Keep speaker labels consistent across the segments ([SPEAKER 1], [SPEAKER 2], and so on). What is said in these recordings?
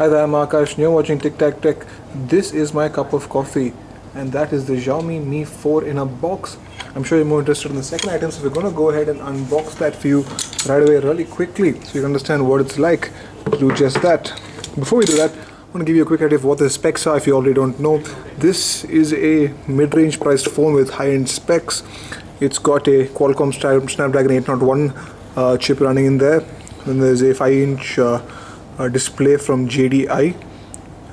[SPEAKER 1] Hi there, I'm Akash and you're watching Tic Tac Tech. This is my cup of coffee and that is the Xiaomi Mi 4 in a box. I'm sure you're more interested in the second item, so we're going to go ahead and unbox that for you right away really quickly so you can understand what it's like to do just that. Before we do that, I'm going to give you a quick idea of what the specs are if you already don't know. This is a mid-range priced phone with high-end specs. It's got a Qualcomm Snapdragon 801 chip running in there. Then there's a 5-inch display from JDI,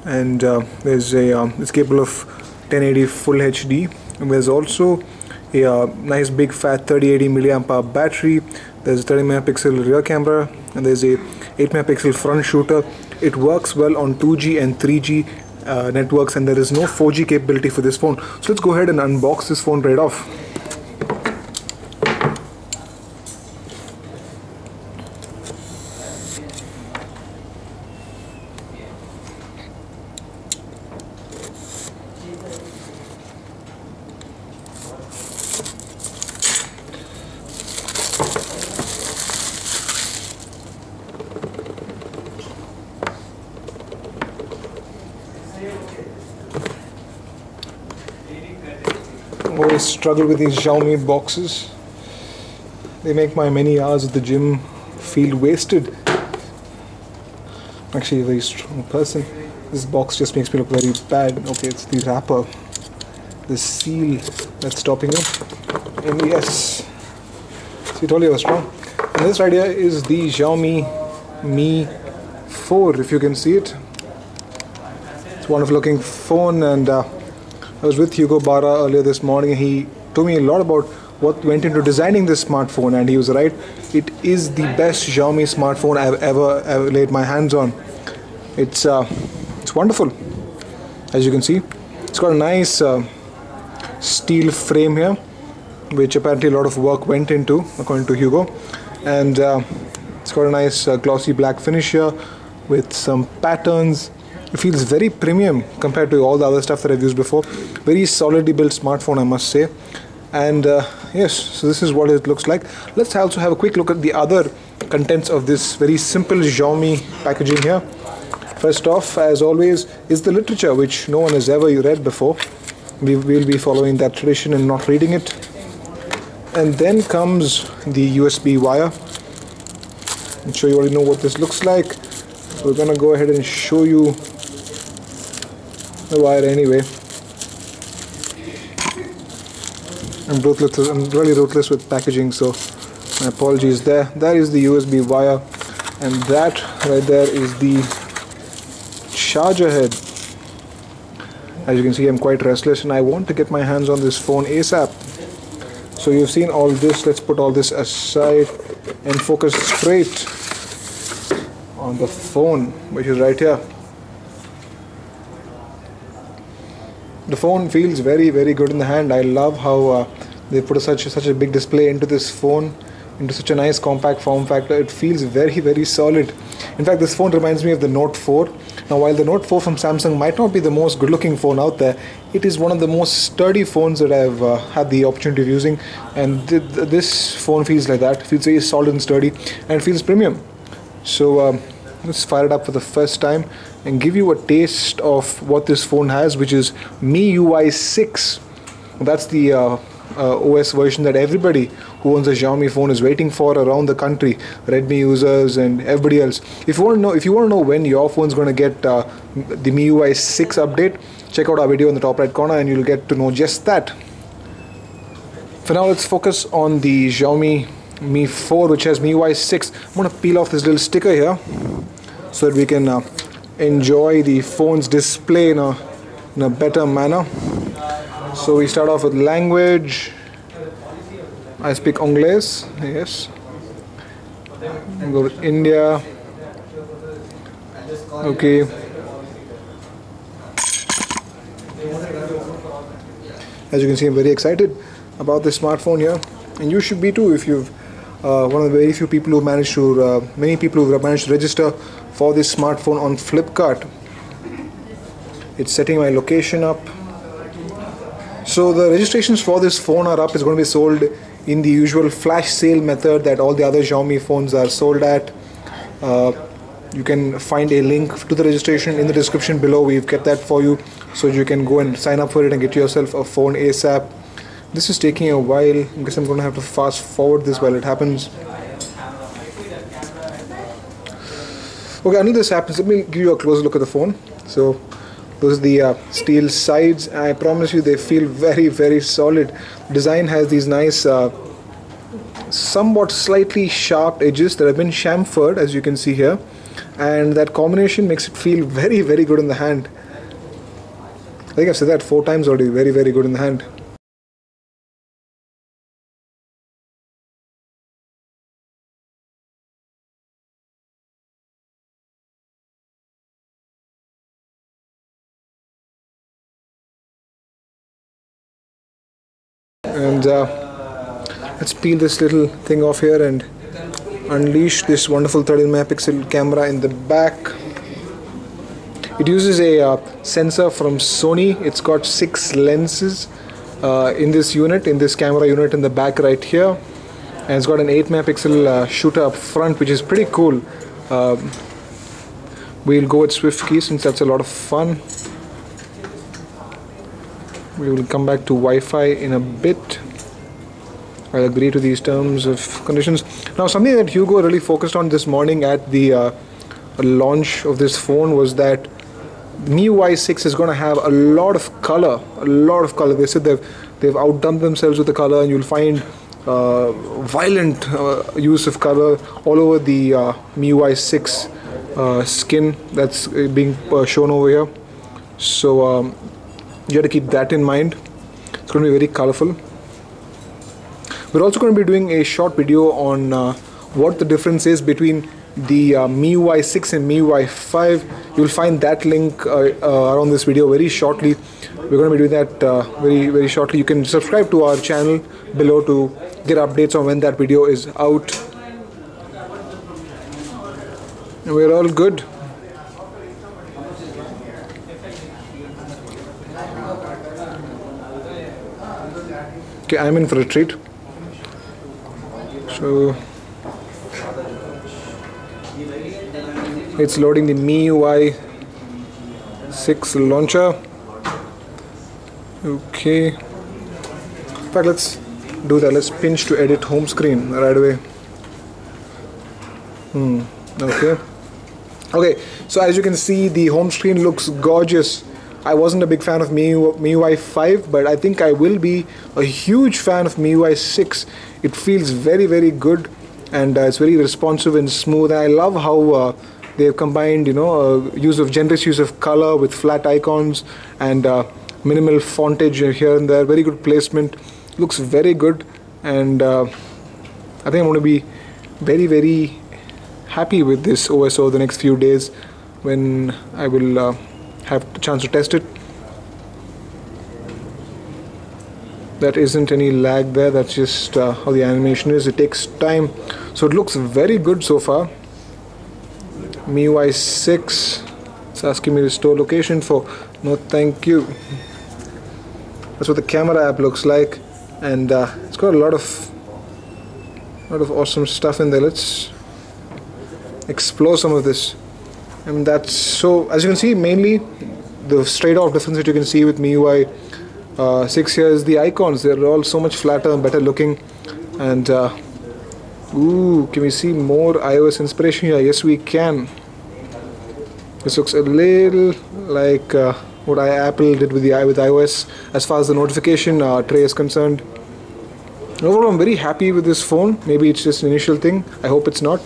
[SPEAKER 1] and it's capable of 1080 full HD. And there's also a nice big fat 3080 milliampere battery. There's a 30 megapixel rear camera and there's a 8 megapixel front shooter. It works well on 2G and 3G networks, and there is no 4G capability for this phone. So let's go ahead and unbox this phone right off. I always struggle with these Xiaomi boxes. They make my many hours at the gym feel wasted. I'm actually a very strong person. This box just makes me look very bad. Okay, it's the wrapper, the seal that's stopping it. And yes, see, I told you I was strong. And this right here is the Xiaomi Mi 4, if you can see it. It's a wonderful looking phone, and I was with Hugo Barra earlier this morning and he told me a lot about what went into designing this smartphone, and he was right. It is the best Xiaomi smartphone I've ever laid my hands on. It's wonderful. As you can see, it's got a nice steel frame here, which apparently a lot of work went into, according to Hugo. And it's got a nice glossy black finish here with some patterns. It feels very premium compared to all the other stuff that I've used before. Very solidly built smartphone, I must say. And yes, so this is what it looks like. Let's also have a quick look at the other contents of this very simple Xiaomi packaging here. First off, as always, is the literature, which no one has ever read before. We will be following that tradition and not reading it. And then comes the USB wire. I'm sure you already know what this looks like. So we're going to go ahead and show you the wire anyway. I'm really ruthless with packaging, so my apologies there. That is the USB wire, and that right there is the charger head. As you can see, I'm quite restless and I want to get my hands on this phone ASAP. So you've seen all this. Let's put all this aside and focus straight on the phone, which is right here. The phone feels very, very good in the hand. I love how they put such a big display into this phone, into such a nice compact form factor. It feels very, very solid. In fact, this phone reminds me of the Note 4. Now, while the Note 4 from Samsung might not be the most good-looking phone out there, it is one of the most sturdy phones that I've had the opportunity of using. And this phone feels like that. It feels very solid and sturdy, and it feels premium. So let's fire it up for the first time and give you a taste of what this phone has, which is MIUI 6. That's the OS version that everybody who owns a Xiaomi phone is waiting for around the country, Redmi users and everybody else. If you want to know when your phone's going to get the MIUI 6 update, check out our video in the top right corner and you'll get to know just that. For now, let's focus on the Xiaomi Mi 4, which has MIUI 6. I'm going to peel off this little sticker here so that we can enjoy the phone's display in a better manner. So we start off with language. I speak English, yes. We'll go with India. Okay. As you can see, I'm very excited about this smartphone here, and you should be too if you've one of the very few people who managed to, many people who have managed to register for this smartphone on Flipkart. It's setting my location up. So the registrations for this phone are up. It's going to be sold in the usual flash sale method that all the other Xiaomi phones are sold at. You can find a link to the registration in the description below. We've kept that for you, so you can go and sign up for it and get yourself a phone ASAP. This is taking a while. I guess I'm going to have to fast forward this while it happens. Okay, until this happens, let me give you a closer look at the phone. So those are the steel sides. I promise you they feel very, very solid. Design has these nice somewhat slightly sharp edges that have been chamfered, as you can see here, and that combination makes it feel very, very good in the hand. I think I've said that 4 times already. Very, very good in the hand. And let's peel this little thing off here and unleash this wonderful 13 megapixel camera in the back. It uses a sensor from Sony. It's got 6 lenses in this unit, in this camera unit in the back right here, and it's got an 8 megapixel shooter up front, which is pretty cool. We'll go with Swift key since that's a lot of fun. We will come back to Wi-Fi in a bit. I'll agree to these terms of conditions. Now, something that Hugo really focused on this morning at the launch of this phone was that MIUI 6 is going to have a lot of color. They said they've outdone themselves with the color, and you'll find violent use of color all over the MIUI 6 skin that's being shown over here. So you have to keep that in mind. It's going to be very colorful. We're also going to be doing a short video on what the difference is between the MIUI 6 and MIUI 5. You'll find that link around this video very shortly. We're going to be doing that very, very shortly. You can subscribe to our channel below to get updates on when that video is out. And we're all good. Okay, I'm in for a treat. So it's loading the MIUI 6 launcher. Okay. In fact, let's do that. Let's pinch to edit home screen right away. Okay. Okay, so as you can see, the home screen looks gorgeous. I wasn't a big fan of MIUI 5, but I think I will be a huge fan of MIUI 6. It feels very, very good, and it's very responsive and smooth. And I love how they've combined, generous use of color with flat icons and minimal fontage here and there. Very good placement. Looks very good, and I think I'm going to be very, very happy with this OS over the next few days when I will have the chance to test it. That isn't any lag there, that's just how the animation is. It takes time, so it looks very good so far. MIUI 6, it's asking me to store location for no thank you. That's what the camera app looks like, and it's got a lot of awesome stuff in there. Let's explore some of this. And that's, so as you can see, mainly the straight off difference that you can see with MIUI 6 here is the icons. They're all so much flatter and better looking. And ooh, can we see more iOS inspiration here? Yes, we can. This looks a little like what Apple did with iOS as far as the notification tray is concerned. Overall, I'm very happy with this phone. Maybe it's just an initial thing. I hope it's not.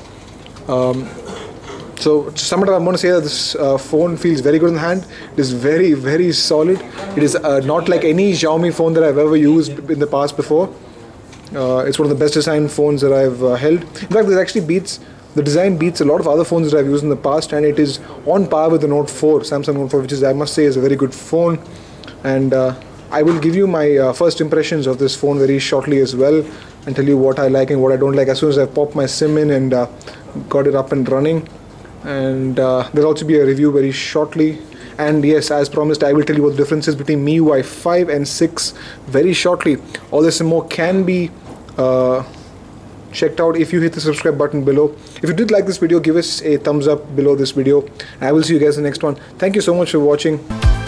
[SPEAKER 1] So to sum it up, I'm going to say that this phone feels very good in the hand. It is very, very solid. It is not like any Xiaomi phone that I've ever used in the past before. It's one of the best designed phones that I've held. In fact, the design beats a lot of other phones that I've used in the past, and it is on par with the Note 4, Samsung Note 4, which is, I must say, is a very good phone. And I will give you my first impressions of this phone very shortly as well, and tell you what I like and what I don't like as soon as I've popped my SIM in and got it up and running. And there'll also be a review very shortly. And yes, as promised, I will tell you what the difference is between MIUI 5 and 6 very shortly. All this and more can be checked out. If you hit the subscribe button below, if you did like this video, give us a thumbs up below this video. I will see you guys in the next one. Thank you so much for watching.